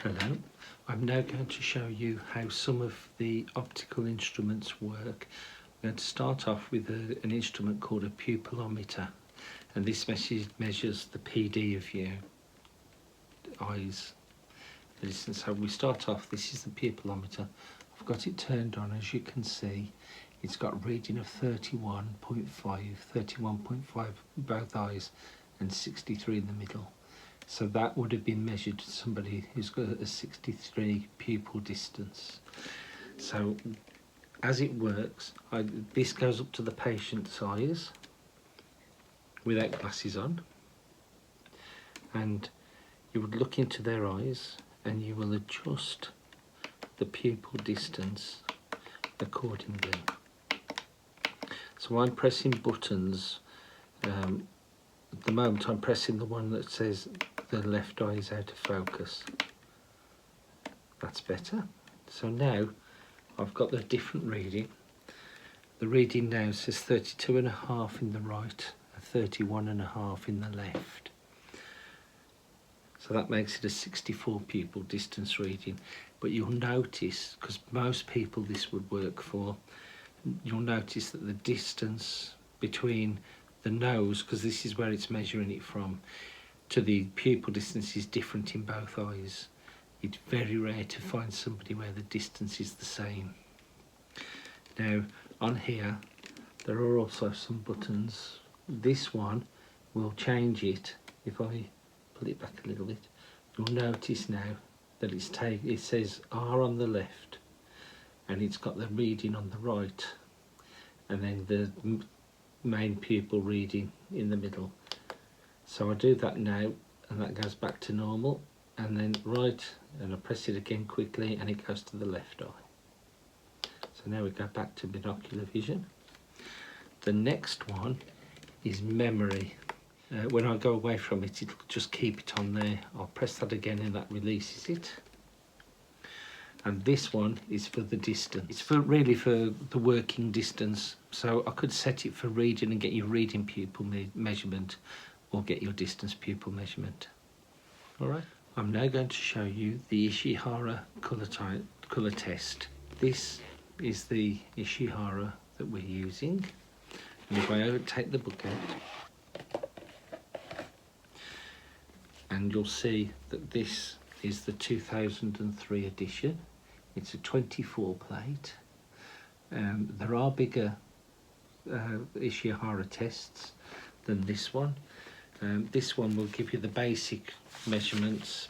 Hello, I'm now going to show you how some of the optical instruments work. I'm going to start off with an instrument called a pupilometer, and this measures the PD of your eyes. So we start off, this is the pupilometer. I've got it turned on, as you can see. It's got a reading of 31.5 both eyes and 63 in the middle. So that would have been measured to somebody who's got a 63 pupil distance. So as it works, this goes up to the patient's eyes without glasses on, and you would look into their eyes and you will adjust the pupil distance accordingly. So I'm pressing buttons. At the moment I'm pressing the one that says the left eye is out of focus. That's better. So now I've got the different reading. The reading now says 32.5 in the right and 31.5 in the left. So that makes it a 64 pupil distance reading. But you'll notice, because most people this would work for, you'll notice that the distance between the nose, because this is where it's measuring it from, to the pupil distance is different in both eyes. It's very rare to find somebody where the distance is the same. Now on here there are also some buttons. This one will change it. If I pull it back a little bit, you'll notice now that it says R on the left and it's got the reading on the right, and then the main pupil reading in the middle. So I do that now and that goes back to normal, and then right, and I press it again quickly and it goes to the left eye. So now we go back to binocular vision. The next one is memory. When I go away from it, it'll just keep it on there. I'll press that again and that releases it. And this one is for the distance. It's really for the working distance. So I could set it for reading and get your reading pupil measurement, or get your distance pupil measurement. All right. I'm now going to show you the Ishihara colour test. This is the Ishihara that we're using. And if I take the book out, and you'll see that this is the 2003 edition. It's a 24 plate. There are bigger Ishihara tests than this one. This one will give you the basic measurements.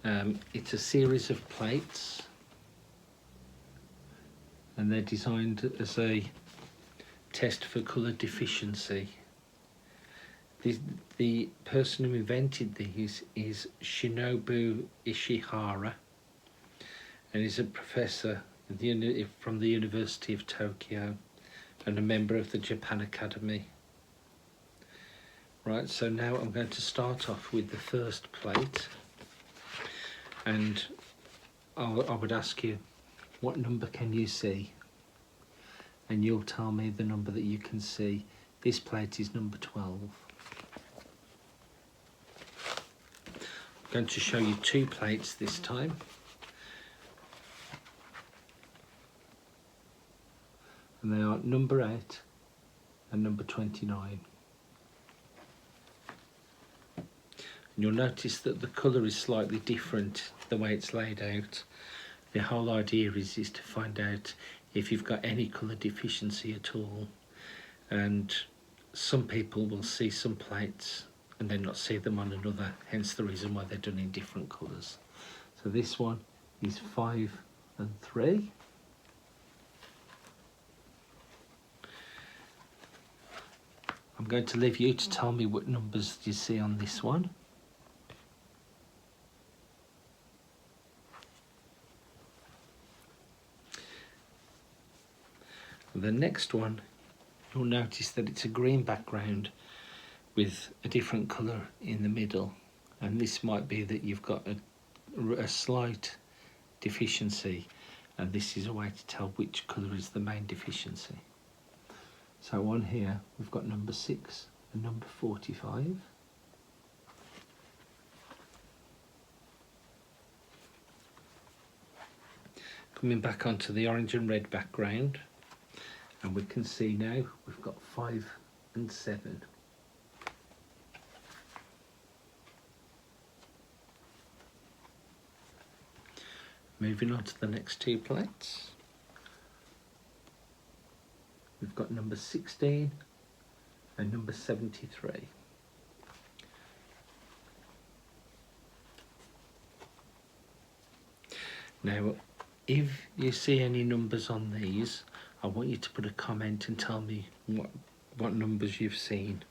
It's a series of plates, and they're designed as a test for colour deficiency. The person who invented these is Shinobu Ishihara, and he's a professor from the University of Tokyo and a member of the Japan Academy. Right, so now I'm going to start off with the first plate, and I would ask you, what number can you see? And you'll tell me the number that you can see. This plate is number 12. I'm going to show you two plates this time. And they are number 8 and number 29. And you'll notice that the colour is slightly different the way it's laid out. The whole idea is to find out if you've got any colour deficiency at all. And some people will see some plates and then not see them on another, hence the reason why they're done in different colours. So this one is 5 and 3. I'm going to leave you to tell me what numbers you see on this one. The next one, you'll notice that it's a green background with a different colour in the middle, and this might be that you've got a slight deficiency, and this is a way to tell which colour is the main deficiency. So on here we've got number 6 and number 45. Coming back onto the orange and red background, and we can see now we've got 5 and 7. Moving on to the next 2 plates, we've got number 16 and number 73. Now, if you see any numbers on these, I want you to put a comment and tell me what numbers you've seen.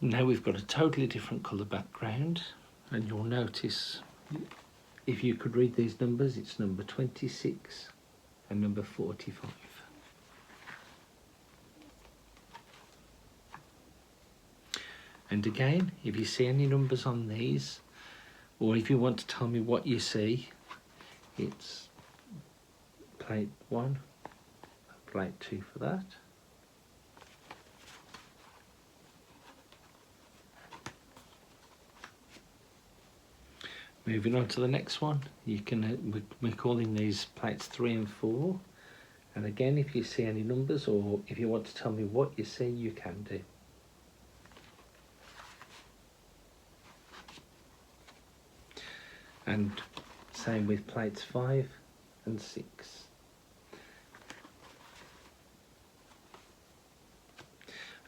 Now we've got a totally different colour background, and you'll notice, if you could read these numbers, it's number 26 and number 45. And again, if you see any numbers on these, or if you want to tell me what you see, it's plate 1, plate 2 for that. Moving on to the next one, you can we're calling these plates 3 and 4. And again, if you see any numbers, or if you want to tell me what you see, you can do. And same with plates 5 and 6.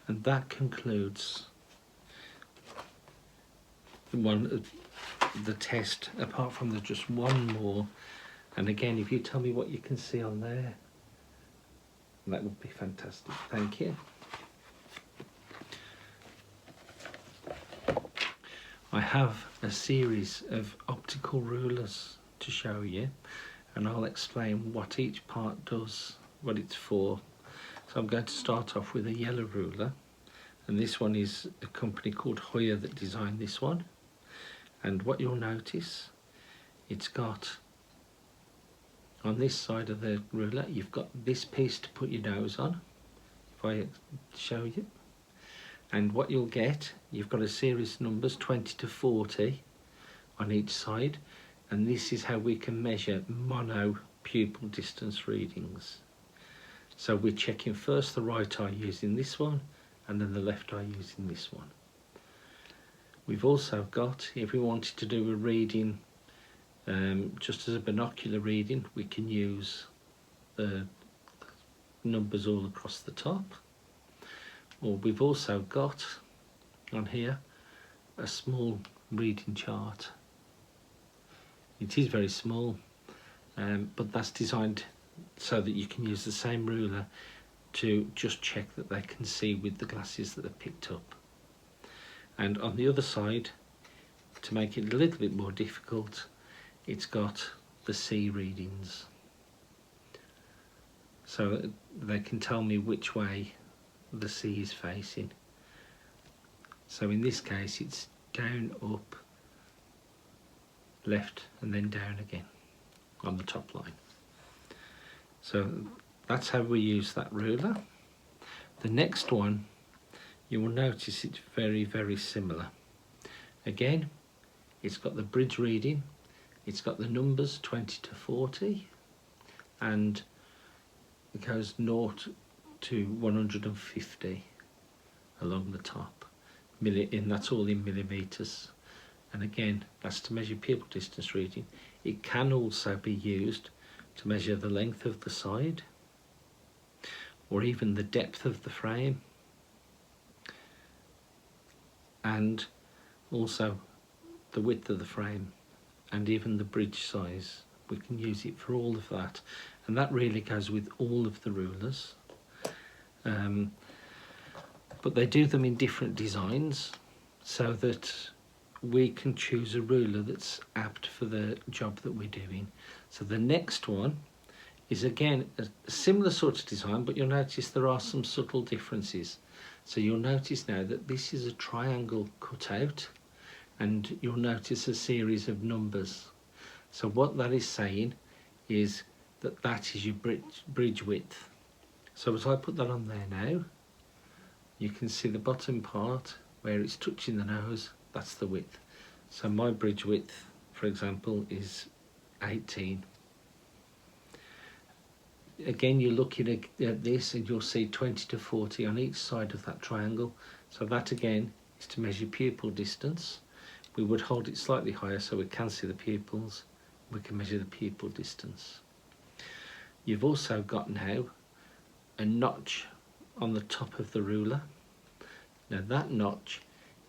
And that concludes the test, apart from there's just one more. And again, if you tell me what you can see on there, that would be fantastic. Thank you. I have a series of optical rulers to show you, and I'll explain what each part does, what it's for. So I'm going to start off with a yellow ruler, and this one is a company called Hoya that designed this one. And what you'll notice, it's got, on this side of the ruler, you've got this piece to put your nose on, if I show you. And what you'll get, you've got a series of numbers 20 to 40 on each side, and this is how we can measure mono pupil distance readings. So we're checking first the right eye using this one, and then the left eye using this one. We've also got, if we wanted to do a reading just as a binocular reading, we can use the numbers all across the top. Or we've also got on here a small reading chart. It is very small, but that's designed so that you can use the same ruler to just check that they can see with the glasses that are picked up. And on the other side, to make it a little bit more difficult, it's got the C readings. So they can tell me which way the C is facing. So in this case, it's down, up, left, and then down again on the top line. So that's how we use that ruler. The next one, you will notice it's very, very similar. Again, it's got the bridge reading, it's got the numbers 20 to 40, and it goes 0 to 150 along the top, and that's all in millimeters. And again, that's to measure pupil distance reading. It can also be used to measure the length of the side, or even the depth of the frame, and also the width of the frame, and even the bridge size. We can use it for all of that, and that really goes with all of the rulers. But they do them in different designs so that we can choose a ruler that's apt for the job that we're doing. So the next one is again a similar sort of design, but you'll notice there are some subtle differences. So you'll notice now that this is a triangle cut out, and you'll notice a series of numbers. So what that is saying is that that is your bridge width. So as I put that on there now, you can see the bottom part where it's touching the nose, that's the width. So my bridge width, for example, is 18. Again, you're looking at this and you'll see 20 to 40 on each side of that triangle. So that again is to measure pupil distance. We would hold it slightly higher so we can see the pupils. We can measure the pupil distance. You've also got now a notch on the top of the ruler. Now that notch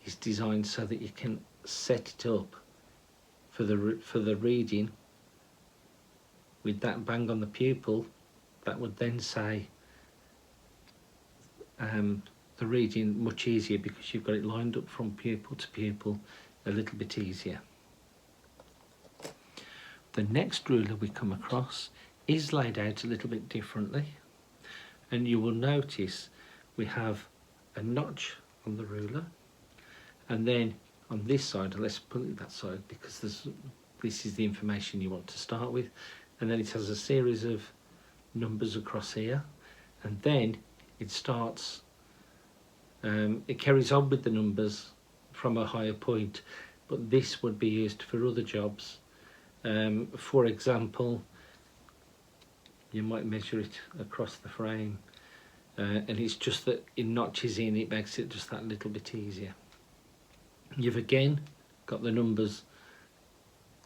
is designed so that you can set it up for the reading with that bang on the pupil. That would then say the reading much easier because you've got it lined up from pupil to pupil a little bit easier. The next ruler we come across is laid out a little bit differently, and you will notice we have a notch on the ruler, and then on this side, let's put it that side because this is the information you want to start with, and then it has a series of numbers across here, and then it starts, it carries on with the numbers from a higher point, but this would be used for other jobs. For example, you might measure it across the frame, and it's just that it notches in, it makes it just that little bit easier. You've again got the numbers.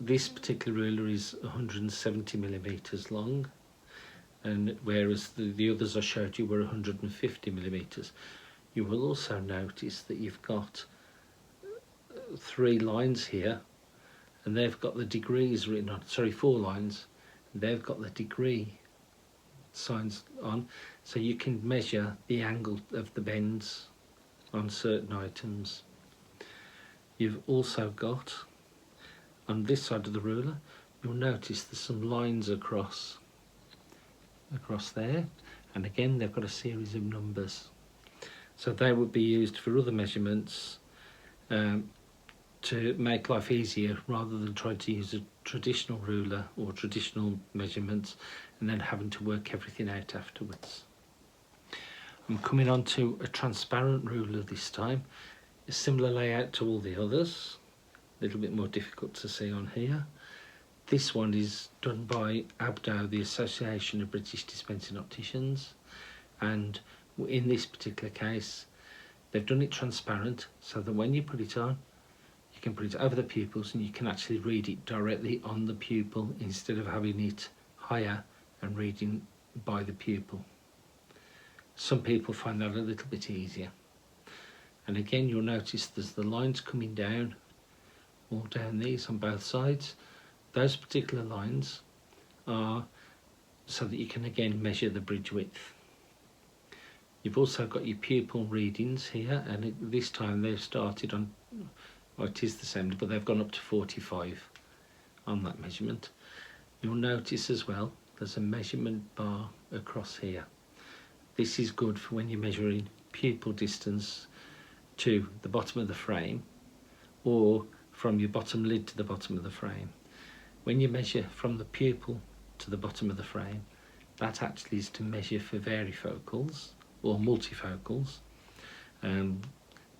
This particular ruler is 170 millimeters long, and whereas the others I showed you were 150 millimeters. You will also notice that you've got 3 lines here, and they've got the degrees written on, sorry, 4 lines, they've got the degree signs on, so you can measure the angle of the bends on certain items. You've also got, on this side of the ruler, you'll notice there's some lines across there, and again they've got a series of numbers. So they would be used for other measurements to make life easier rather than trying to use a traditional ruler or traditional measurements and then having to work everything out afterwards. I'm coming on to a transparent ruler this time. A similar layout to all the others, a little bit more difficult to see on here. This one is done by ABDO, the Association of British Dispensing Opticians, and in this particular case they've done it transparent so that when you put it on, you can put it over the pupils and you can actually read it directly on the pupil instead of having it higher and reading by the pupil. Some people find that a little bit easier. And again, you'll notice there's the lines coming down, all down these on both sides. Those particular lines are so that you can again measure the bridge width. You've also got your pupil readings here, and this time they've started on, well, it is the same, but they've gone up to 45 on that measurement. You'll notice as well there's a measurement bar across here. This is good for when you're measuring pupil distance to the bottom of the frame, or from your bottom lid to the bottom of the frame. When you measure from the pupil to the bottom of the frame, that actually is to measure for varifocals or multifocals,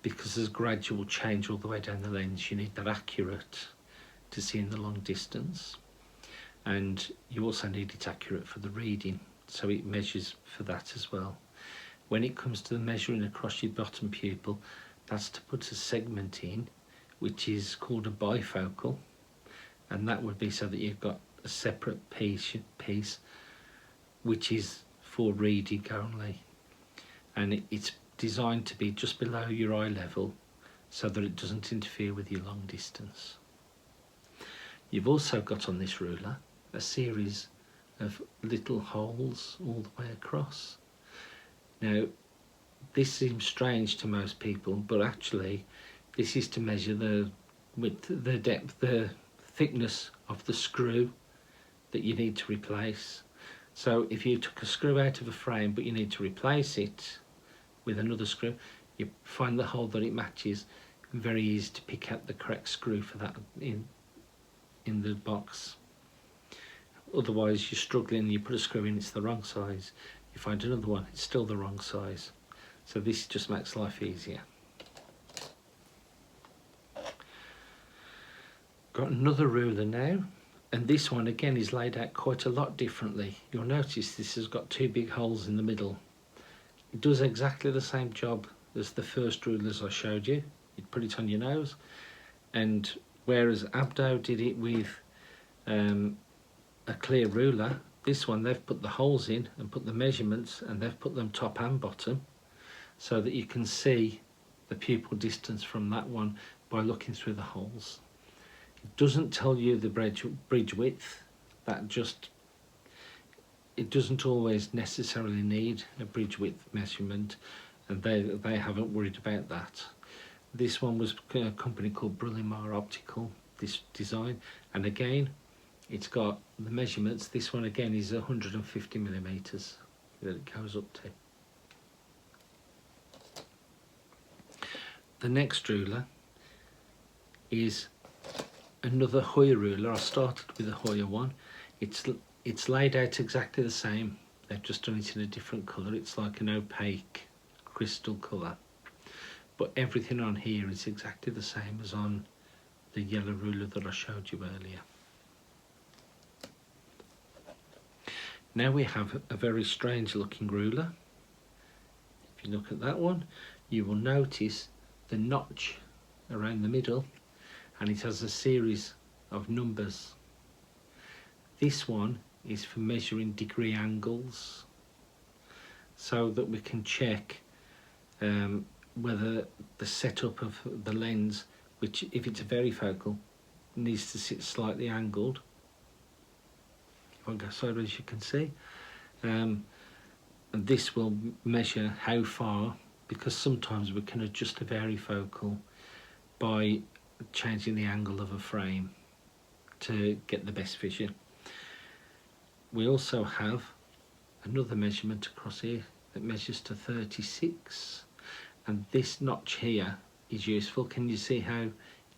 because there's gradual change all the way down the lens. You need that accurate to see in the long distance, and you also need it accurate for the reading, so it measures for that as well. When it comes to the measuring across your bottom pupil, that's to put a segment in, which is called a bifocal, and that would be so that you've got a separate piece which is for reading only, and it's designed to be just below your eye level so that it doesn't interfere with your long distance. You've also got on this ruler a series of little holes all the way across. Now, this seems strange to most people, but actually this is to measure the width, the depth, the thickness of the screw that you need to replace. So if you took a screw out of a frame but you need to replace it with another screw, you find the hole that it matches, very easy to pick out the correct screw for that in the box. Otherwise you're struggling, you put a screw in, it's the wrong size, You find another one, it's still the wrong size. So this just makes life easier. Got another ruler now, and this one again is laid out quite a lot differently. You'll notice this has got two big holes in the middle. It does exactly the same job as the first rulers I showed you. You'd put it on your nose, and whereas Abdo did it with a clear ruler, this one they've put the holes in and put the measurements, and they've put them top and bottom so that you can see the pupil distance from that one by looking through the holes. It doesn't tell you the bridge width, it doesn't always necessarily need a bridge width measurement, and they haven't worried about that. This one was a company called Pupilometer Optical, this design, and again it's got the measurements. This one again is 150 millimeters that it goes up to. The next ruler is another Hoya ruler. I started with a Hoya one. It's laid out exactly the same. They've just done it in a different colour. It's like an opaque crystal colour. But everything on here is exactly the same as on the yellow ruler that I showed you earlier. Now we have a very strange looking ruler. If you look at that one, you will notice the notch around the middle, and it has a series of numbers. This one is for measuring degree angles, so that we can check whether the setup of the lens, which if it's a varifocal, needs to sit slightly angled. If I go sideways, you can see. And this will measure how far, because sometimes we can adjust a varifocal by changing the angle of a frame to get the best vision. We also have another measurement across here that measures to 36, and this notch here is useful. Can you see how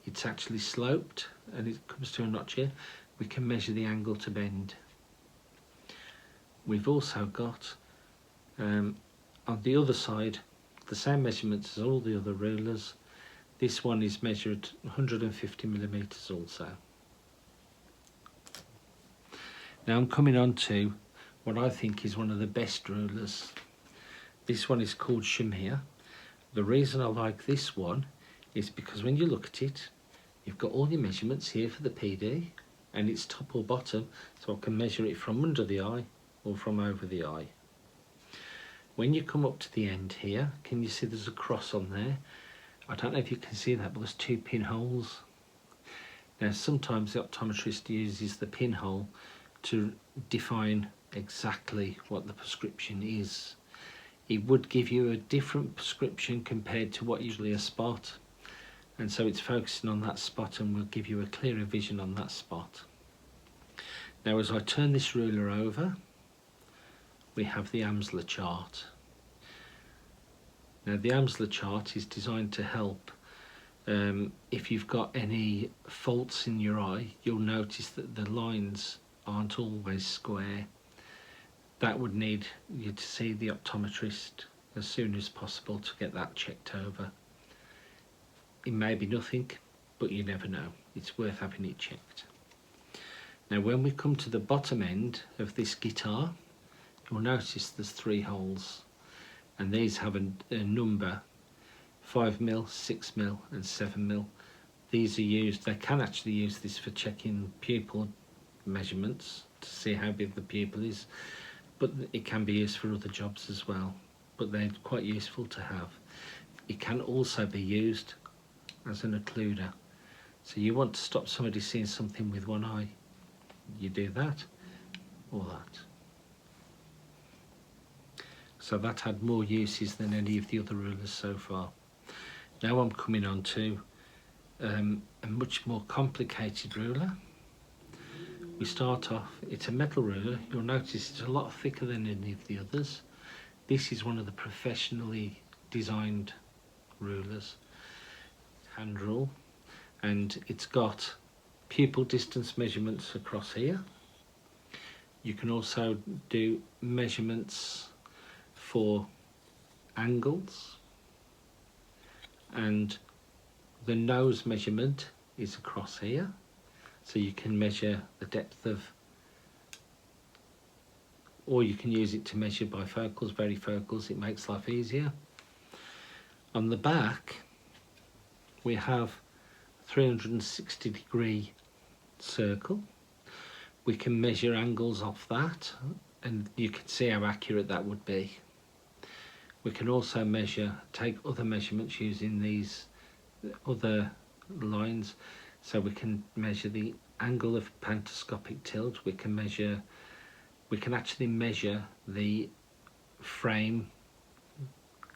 it's actually sloped and it comes to a notch here? We can measure the angle to bend. We've also got on the other side the same measurements as all the other rulers. This one is measured 150 millimeters also. Now I'm coming on to what I think is one of the best rulers. This one is called Sheridan. The reason I like this one is because when you look at it, you've got all your measurements here for the PD, and it's top or bottom, so I can measure it from under the eye or from over the eye. When you come up to the end here, can you see there's a cross on there? I don't know if you can see that, but there's two pinholes. Now sometimes the optometrist uses the pinhole to define exactly what the prescription is. It would give you a different prescription compared to what usually a spot, and so it's focusing on that spot and will give you a clearer vision on that spot. Now as I turn this ruler over, we have the ASMR chart. Now the ASMR chart is designed to help if you've got any faults in your eye. You'll notice that the lines aren't always square. That would need you to see the optometrist as soon as possible to get that checked over. It may be nothing, but you never know. It's worth having it checked. Now when we come to the bottom end of this guitar, you'll notice there's 3 holes, and these have a number 5mm, 6mm and 7mm. These are used, they can actually use this for checking pupil measurements to see how big the pupil is, but it can be used for other jobs as well, but they're quite useful to have. It can also be used as an occluder, so you want to stop somebody seeing something with one eye, you do that or that. So that had more uses than any of the other rulers so far. Now I'm coming on to a much more complicated ruler. We start off, it's a metal ruler. You'll notice it's a lot thicker than any of the others. This is one of the professionally designed rulers, hand rule, and it's got pupil distance measurements across here. You can also do measurements for angles, and the nose measurement is across here, so you can measure the depth of, or you can use it to measure bifocals, varifocals. It makes life easier. On the back we have 360-degree circle. We can measure angles off that, and you can see how accurate that would be. We can also take other measurements using these other lines. So we can measure the angle of pantoscopic tilt. We can actually measure the frame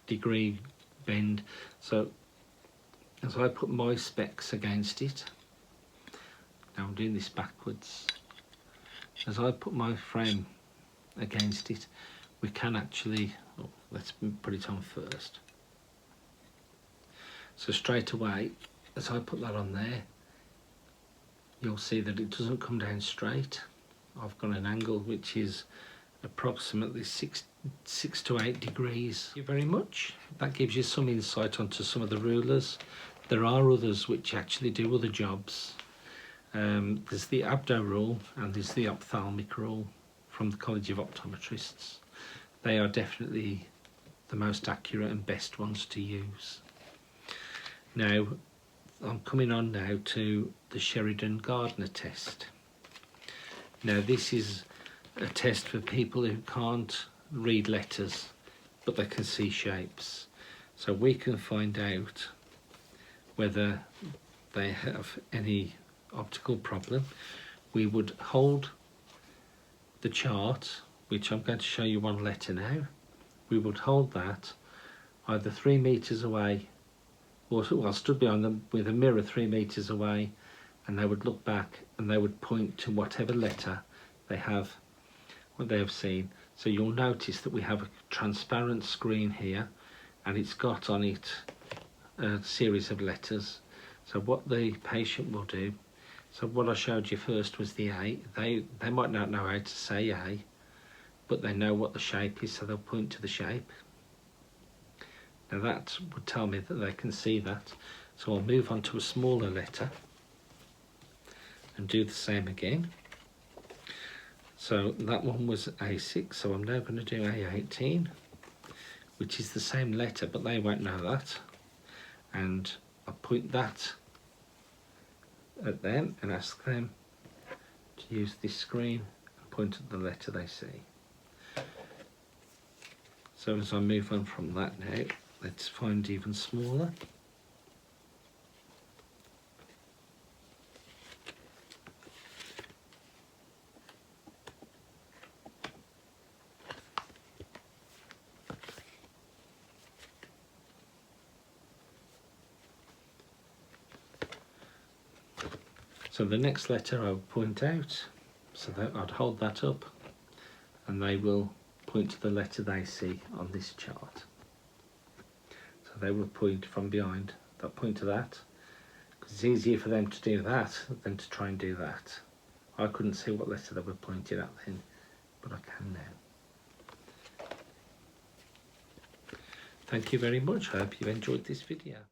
degree bend. So as I put my specs against it, now I'm doing this backwards. As I put my frame against it, we can actually, let's put it on first. So straight away, as I put that on there, you'll see that it doesn't come down straight. I've got an angle which is approximately 6 to 8 degrees. Thank you very much. That gives you some insight onto some of the rulers. There are others which actually do other jobs. There's the Abdo rule and there's the ophthalmic rule from the College of Optometrists. They are definitely the most accurate and best ones to use. Now, I'm coming on now to the Sheridan Gardiner test. Now, this is a test for people who can't read letters, but they can see shapes. So we can find out whether they have any optical problem. We would hold the chart, which I'm going to show you one letter now. We would hold that either 3 meters away, or well, stood behind them with a mirror 3 meters away, and they would look back and they would point to whatever letter they have, what they have seen. So you'll notice that we have a transparent screen here, and it's got on it a series of letters. So what the patient will do, so what I showed you first was the A. They might not know how to say A, but they know what the shape is, so they'll point to the shape. Now that would tell me that they can see that. So I'll move on to a smaller letter and do the same again. So that one was A6, so I'm now going to do A18, which is the same letter, but they won't know that. And I'll point that at them and ask them to use this screen and point at the letter they see. So as I move on from that now, let's find even smaller. So the next letter I'll point out, so that I'd hold that up and they will point to the letter they see on this chart. So they will point from behind, they'll point to that, because it's easier for them to do that than to try and do that. I couldn't see what letter they were pointing at then, but I can now. Thank you very much. I hope you enjoyed this video.